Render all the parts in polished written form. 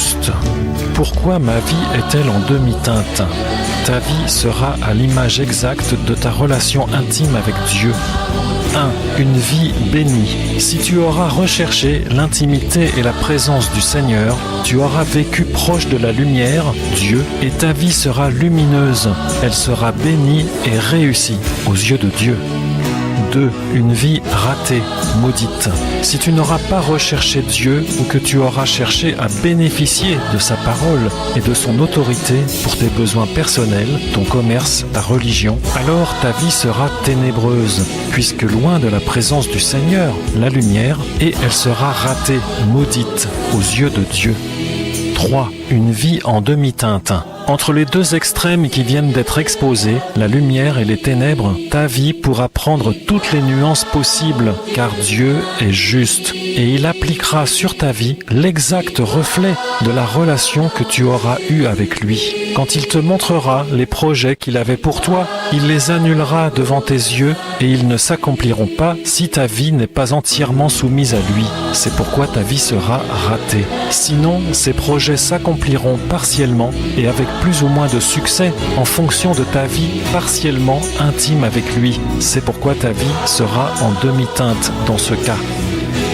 juste. Pourquoi ma vie est-elle en demi-teinte? Ta vie sera à l'image exacte de ta relation intime avec Dieu. 1. Une vie bénie. Si tu auras recherché l'intimité et la présence du Seigneur, tu auras vécu proche de la lumière, Dieu, et ta vie sera lumineuse. Elle sera bénie et réussie aux yeux de Dieu. 2. Une vie ratée, maudite. Si tu n'auras pas recherché Dieu ou que tu auras cherché à bénéficier de sa parole et de son autorité pour tes besoins personnels, ton commerce, ta religion, alors ta vie sera ténébreuse, puisque loin de la présence du Seigneur, la lumière, et elle sera ratée, maudite, aux yeux de Dieu. 3. Une vie en demi-teinte. Entre les deux extrêmes qui viennent d'être exposés, la lumière et les ténèbres, ta vie pourra prendre toutes les nuances possibles, car Dieu est juste, et il appliquera sur ta vie l'exact reflet de la relation que tu auras eue avec lui. Quand il te montrera les projets qu'il avait pour toi, il les annulera devant tes yeux et ils ne s'accompliront pas si ta vie n'est pas entièrement soumise à lui. C'est pourquoi ta vie sera ratée. Sinon, ces projets s'accompliront partiellement et avec plus ou moins de succès en fonction de ta vie partiellement intime avec lui. C'est pourquoi ta vie sera en demi-teinte dans ce cas.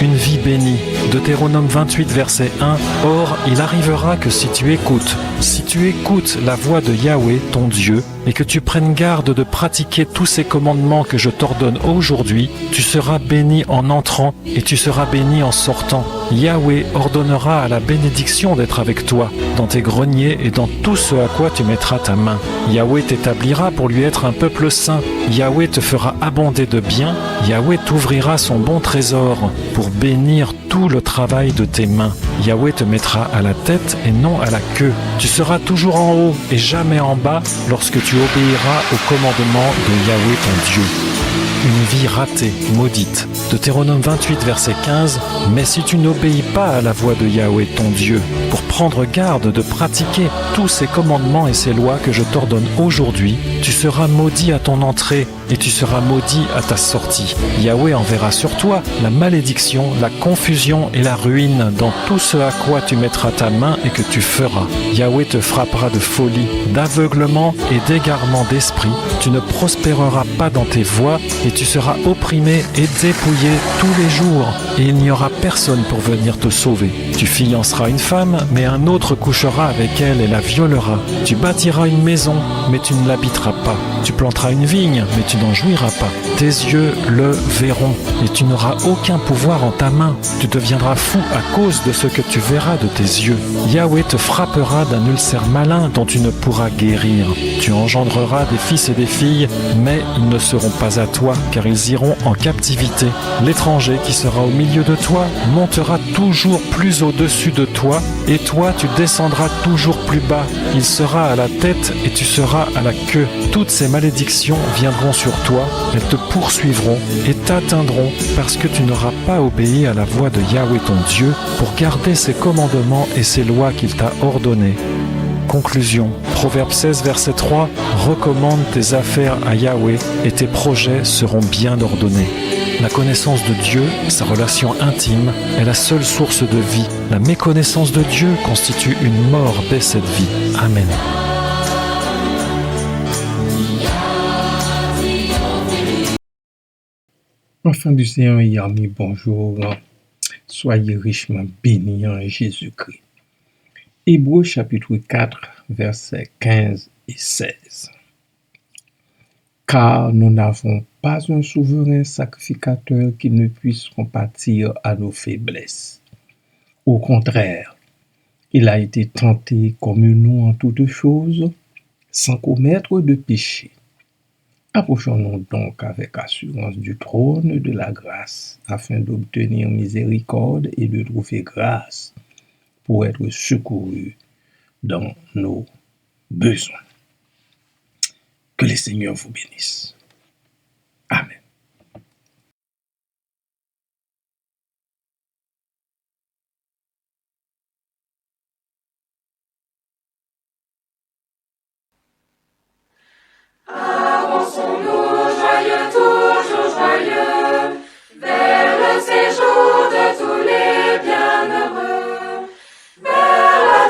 Une vie bénie. Deutéronome 28, verset 1. Or, il arrivera que si tu écoutes la voix de Yahweh, ton Dieu, et que tu prennes garde de pratiquer tous ces commandements que je t'ordonne aujourd'hui, tu seras béni en entrant et tu seras béni en sortant. Yahweh ordonnera à la bénédiction d'être avec toi, dans tes greniers et dans tout ce à quoi tu mettras ta main. Yahweh t'établira pour lui être un peuple saint. Yahweh te fera abonder de biens. Yahweh t'ouvrira son bon trésor pour bénir tout le travail de tes mains. Yahweh te mettra à la tête et non à la queue. Tu seras toujours en haut et jamais en bas lorsque tu obéiras au commandement de Yahweh ton Dieu. Une vie ratée, maudite. Deutéronome 28, verset 15. Mais si tu n'obéis pas à la voix de Yahweh ton Dieu, pour prendre garde de pratiquer tous ces commandements et ces lois que je t'ordonne aujourd'hui, tu seras maudit à ton entrée et tu seras maudit à ta sortie. Yahweh enverra sur toi la malédiction, la confusion et la ruine dans tout ce à quoi tu mettras ta main et que tu feras. Yahweh te frappera de folie, d'aveuglement et d'égarement d'esprit. Tu ne prospéreras pas dans tes voies et tu seras opprimé et dépouillé tous les jours et il n'y aura personne pour venir te sauver. Tu fianceras une femme, mais un autre couchera avec elle et la violera. Tu bâtiras une maison, mais tu ne l'habiteras pas. Tu planteras une vigne, mais tu n'en jouiras pas. Tes yeux le verront et tu n'auras aucun pouvoir en ta main. Tu deviendras fou à cause de ce que tu verras de tes yeux. Yahweh te frappera d'un ulcère malin dont tu ne pourras guérir. Tu engendreras des fils et des filles, mais ils ne seront pas à toi, car ils iront en captivité. L'étranger qui sera au milieu de toi montera toujours plus au-dessus de toi, et toi tu descendras toujours plus bas. Il sera à la tête et tu seras à la queue. Toutes ces malédictions viendront sur toi, elles te poursuivront et t'atteindront parce que tu n'auras pas obéi à la voix de Yahweh ton Dieu pour garder ses commandements et ses lois qu'il t'a ordonnées. Conclusion. Proverbe 16, verset 3. Recommande tes affaires à Yahweh et tes projets seront bien ordonnés. La connaissance de Dieu, sa relation intime, est la seule source de vie. La méconnaissance de Dieu constitue une mort dès cette vie. Amen. Enfants du Seigneur, Yami, bonjour. Soyez richement bénis en Jésus-Christ. Hébreux chapitre 4, versets 15 et 16. Car nous n'avons pas un souverain sacrificateur qui ne puisse compatir à nos faiblesses. Au contraire, il a été tenté comme nous en toutes choses, sans commettre de péché. Approchons-nous donc avec assurance du trône de la grâce, afin d'obtenir miséricorde et de trouver grâce pour être secourus dans nos besoins. Que le Seigneur vous bénisse. Amen. Avançons-nous joyeux, toujours joyeux, vers le séjour de tous les bienheureux, vers la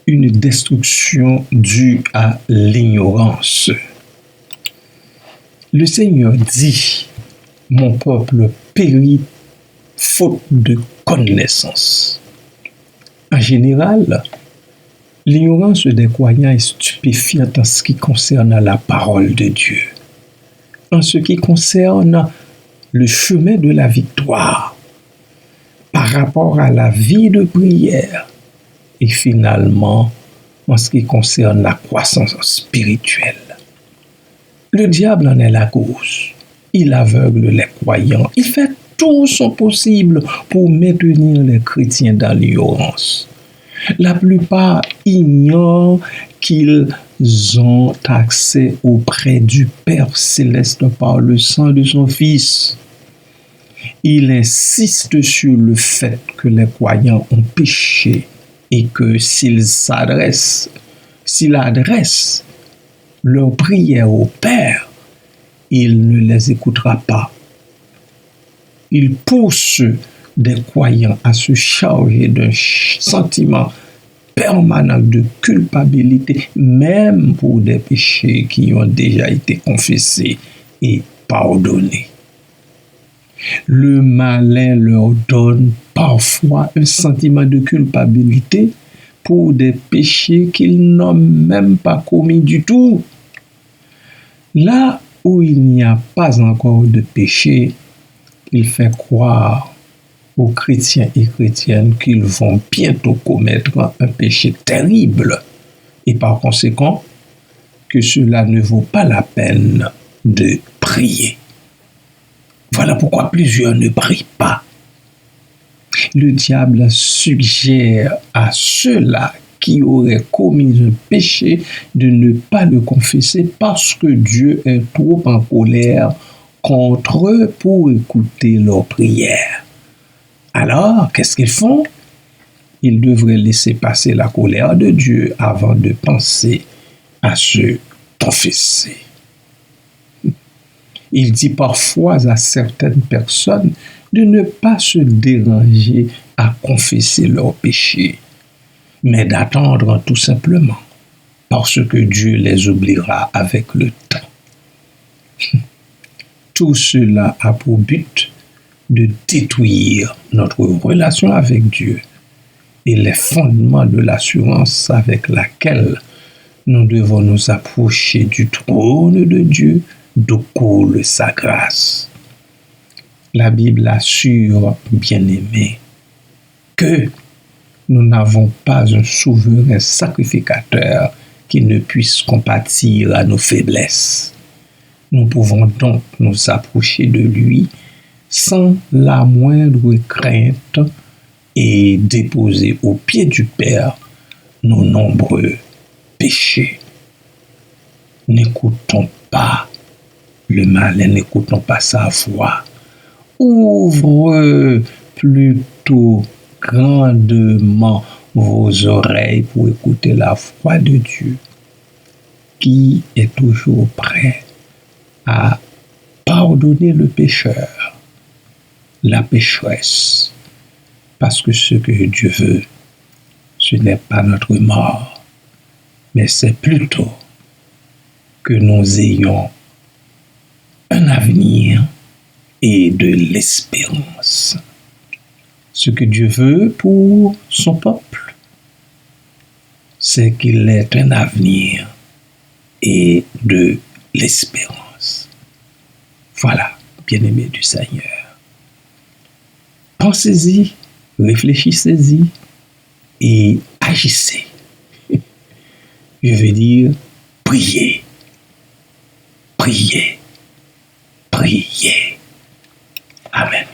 une destruction due à l'ignorance. Le Seigneur dit, mon peuple périt faute de connaissance. En général, l'ignorance des croyants est stupéfiante en ce qui concerne la parole de Dieu, en ce qui concerne le chemin de la victoire, par rapport à la vie de prière, et finalement, en ce qui concerne la croissance spirituelle. Le diable en est la cause. Il aveugle les croyants. Il fait tout son possible pour maintenir les chrétiens dans l'ignorance. La plupart ignorent qu'ils ont accès auprès du Père céleste par le sang de son Fils. Il insiste sur le fait que les croyants ont péché et que s'ils adressent leur prière au Père, il ne les écoutera pas. Il pousse des croyants à se charger d'un sentiment permanent de culpabilité, même pour des péchés qui ont déjà été confessés et pardonnés. Le malin leur donne parfois un sentiment de culpabilité pour des péchés qu'ils n'ont même pas commis du tout. Là où il n'y a pas encore de péché, il fait croire aux chrétiens et chrétiennes qu'ils vont bientôt commettre un péché terrible et par conséquent que cela ne vaut pas la peine de prier. Voilà pourquoi plusieurs ne prient pas. Le diable suggère à ceux-là qui auraient commis un péché de ne pas le confesser parce que Dieu est trop en colère contre eux pour écouter leurs prières. Alors, qu'est-ce qu'ils font? Ils devraient laisser passer la colère de Dieu avant de penser à se confesser. Il dit parfois à certaines personnes de ne pas se déranger à confesser leurs péchés, mais d'attendre tout simplement, parce que Dieu les oubliera avec le temps. Tout cela a pour but de détruire notre relation avec Dieu et les fondements de l'assurance avec laquelle nous devons nous approcher du trône de Dieu d'où coule sa grâce. La Bible assure, bien-aimés, que nous n'avons pas un souverain sacrificateur qui ne puisse compatir à nos faiblesses. Nous pouvons donc nous approcher de lui sans la moindre crainte et déposer aux pieds du Père nos nombreux péchés. N'écoutons pas le malin, n'écoutons pas sa voix. Ouvre plutôt grandement vos oreilles pour écouter la voix de Dieu, qui est toujours prêt à pardonner le pécheur, la pécheresse, parce que ce que Dieu veut, ce n'est pas notre mort, mais c'est plutôt que nous ayons un avenir et de l'espérance. Ce que Dieu veut pour son peuple, c'est qu'il ait un avenir et de l'espérance. Voilà, bien-aimés du Seigneur. Pensez-y, réfléchissez-y et agissez. Je veux dire, priez, priez, priez. Amen.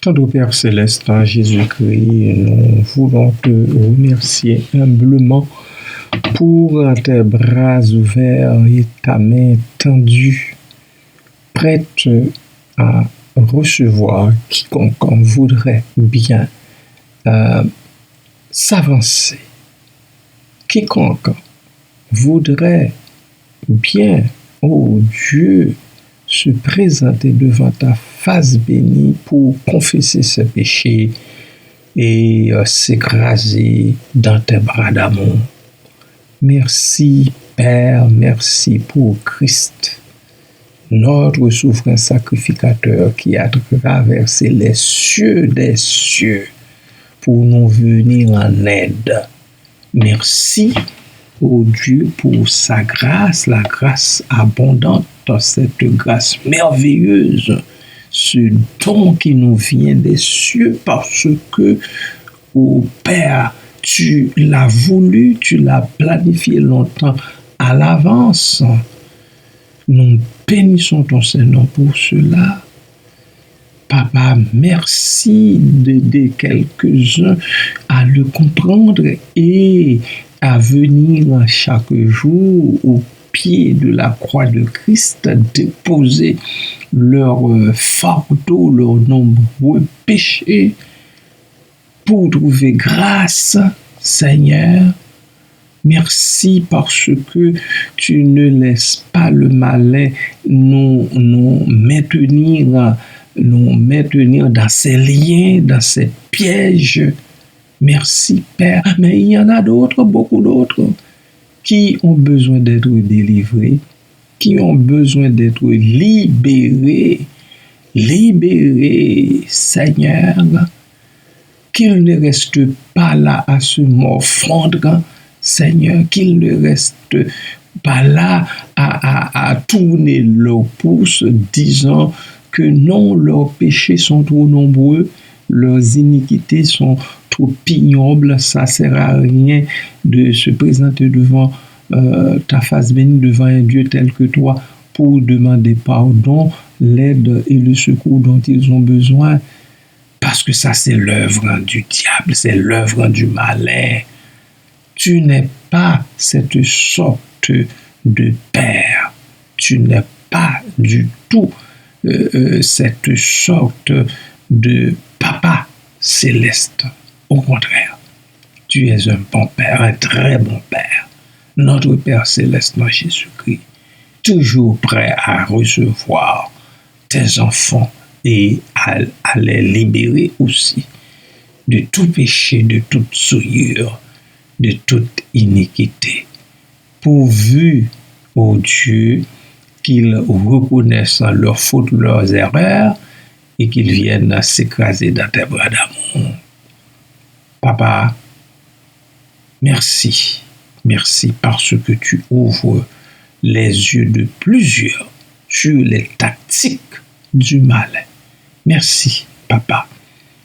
Tendre Père Céleste, en Jésus-Christ, nous voulons te remercier humblement pour tes bras ouverts et ta main tendue, prête à recevoir quiconque en voudrait bien s'avancer. Quiconque voudrait bien, ô Dieu, se présenter devant ta face bénie pour confesser ses péchés, et s'écraser dans tes bras d'amour. Merci Père, merci pour Christ, notre souverain sacrificateur qui a traversé les cieux des cieux pour nous venir en aide. Merci, ô Dieu, pour sa grâce, la grâce abondante, cette grâce merveilleuse, ce don qui nous vient des cieux parce que, ô Père, tu l'as voulu, tu l'as planifié longtemps à l'avance. Nous bénissons ton Seigneur pour cela. Papa, merci d'aider quelques-uns à le comprendre et à venir chaque jour au pied de la croix de Christ, déposer leur fardeau, leurs nombreux péchés pour trouver grâce, Seigneur. Merci parce que tu ne laisses pas le malin nous maintenir dans ces liens, dans ces pièges. Merci Père. Mais il y en a d'autres, beaucoup d'autres, qui ont besoin d'être délivrés, qui ont besoin d'être libérés, Seigneur, qu'ils ne restent pas là à se morfondre, Seigneur, qu'ils ne restent pas là à tourner leur pouce, disant que non, leurs péchés sont trop nombreux, leurs iniquités sont trop ignobles, ça ne sert à rien de se présenter devant ta face bénie, devant un Dieu tel que toi, pour demander pardon, l'aide et le secours dont ils ont besoin, parce que ça c'est l'œuvre du diable, c'est l'œuvre du malin. Tu n'es pas cette sorte de père, tu n'es pas du tout cette sorte de papa céleste. Au contraire, tu es un bon père, un très bon père. Notre Père céleste en Jésus-Christ, toujours prêt à recevoir tes enfants et à les libérer aussi de tout péché, de toute souillure, de toute iniquité. Pourvu, ô Dieu, qu'ils reconnaissent leurs fautes, leurs erreurs et qu'ils viennent s'écraser dans tes bras d'amour. Papa, merci. Merci parce que tu ouvres les yeux de plusieurs sur les tactiques du mal. Merci, Papa,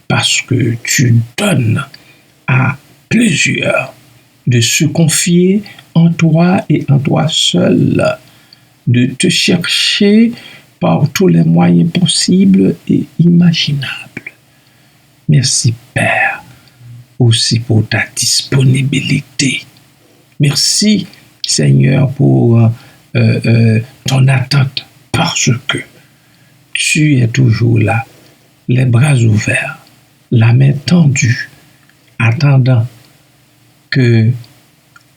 parce que tu donnes à plusieurs de se confier en toi et en toi seul, de te chercher par tous les moyens possibles et imaginables. Merci, Père, aussi pour ta disponibilité. Merci, Seigneur, pour ton attente, parce que tu es toujours là, les bras ouverts, la main tendue, attendant que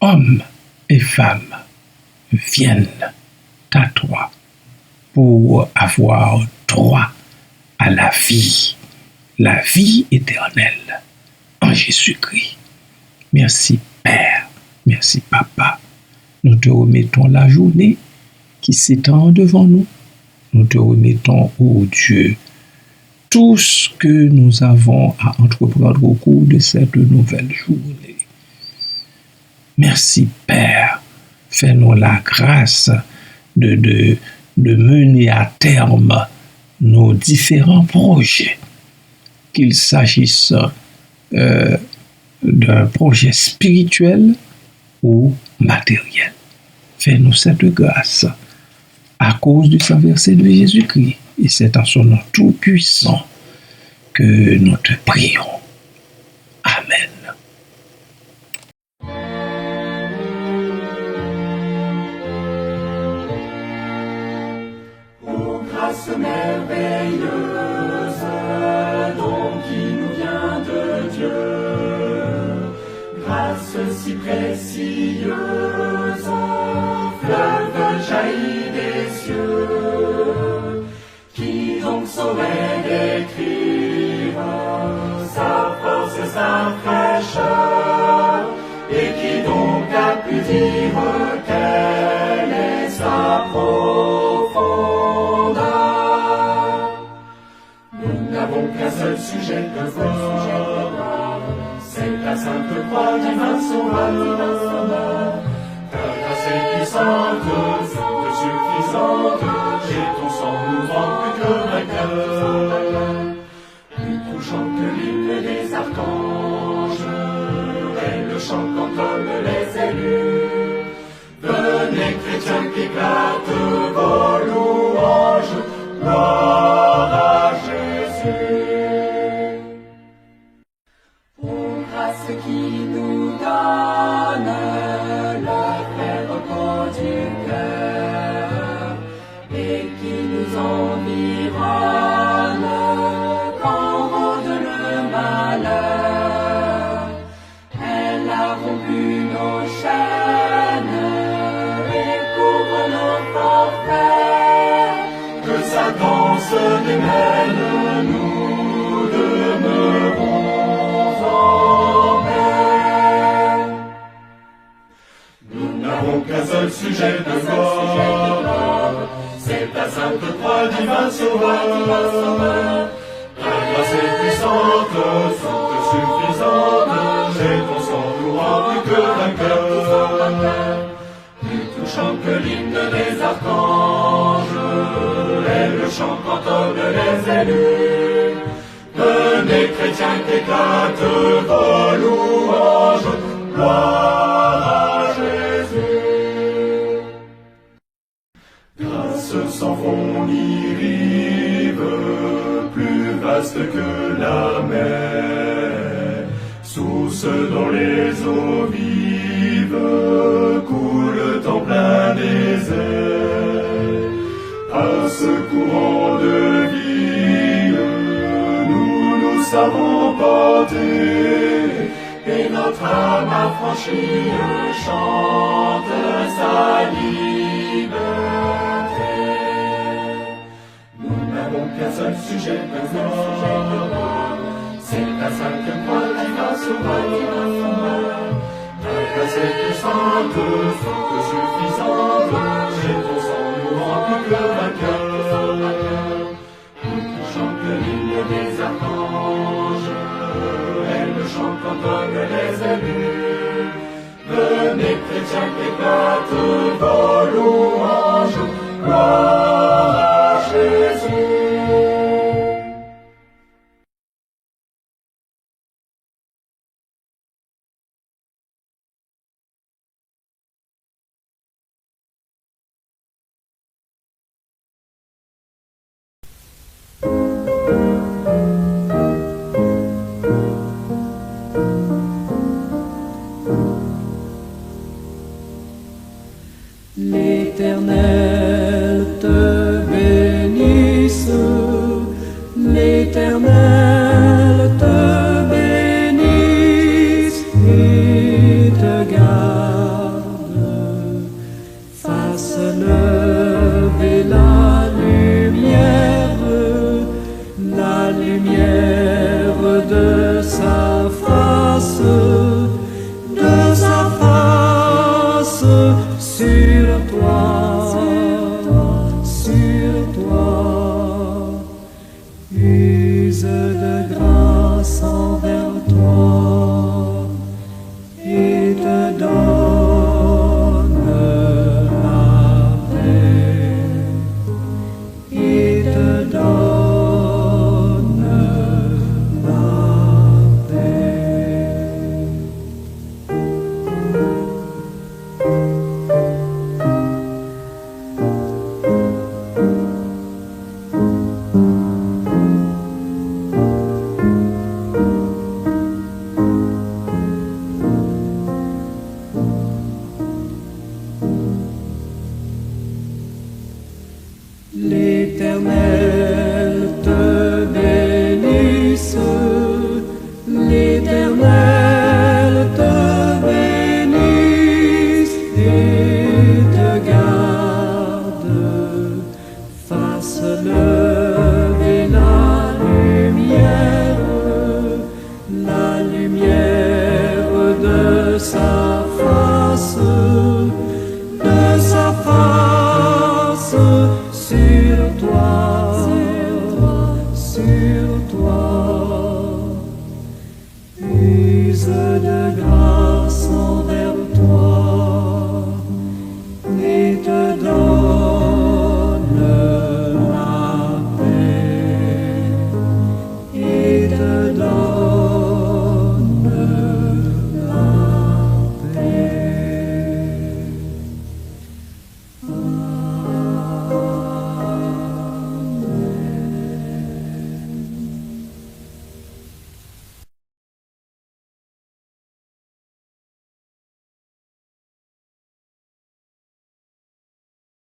hommes et femmes viennent à toi pour avoir droit à la vie éternelle en Jésus-Christ. Merci, Père. Merci, Papa. Nous te remettons la journée qui s'étend devant nous. Nous te remettons, ô Dieu, tout ce que nous avons à entreprendre au cours de cette nouvelle journée. Merci, Père. Fais-nous la grâce de mener à terme nos différents projets, qu'il s'agisse d'un projet spirituel ou matériel. Fais-nous cette grâce à cause du sang versé de Jésus-Christ. Et c'est en son nom tout-puissant que nous te prions. Amen. Ô grâce merveilleuse, don qui nous vient de Dieu, grâce si précieuse, fleuve jaillit des cieux, qui donc saurait décrire sa pu dire quelle est sa profondeur. Nous n'avons qu'un seul sujet de voir, c'est la sainte croix divin sauveur. Ta grâce est puissante, toute suffisante, et ton sang nous rend plus que vainqueurs. Plus touchant que l'hymne des archanges, et le chant qu'entonnent les élus. Venez chrétiens qu'éclatent vos louanges, gloire à Jésus. Ô grâce qui nous donne le vrai repos du cœur et qui nous environne quand rôde le malheur. Elle a rompu nos chaînes et couvre nos forfaits. Que sa danse démêle, nous demeurons en paix. Nous n'avons qu'un seul sujet de gloire, c'est ta sainte croix divin sauveur. Ta grâce est puissante, toute suffisante, et ton sang nous rend plus que vainqueurs. Plus touchant que l'hymne des archanges, et le chant qu'entonnent les élus. Venez chrétiens qu'éclatent vos louanges, gloire à Jésus. Grâce sans fond ni rive, plus vaste que la mer, source dont les eaux vives coulent en plein désert. À ce courant de vie, nous nous savons porter, et notre âme affranchie chante sa liberté. Nous n'avons qu'un seul sujet de gloire, c'est la sainte croix divin sauveur. Ta grâce est puissante, toute suffisante, et ton sang nous rend plus que vainqueurs. Plus touchant que l'hymne des archanges, et le chant qu'entonnent les élus. Venez chrétiens qu'éclatent vos louanges, gloire à Jésus. L'Éternel te bénisse, l'Éternel te bénisse et te garde. Fasse lever la lumière de sa face sur toi, use de grâce en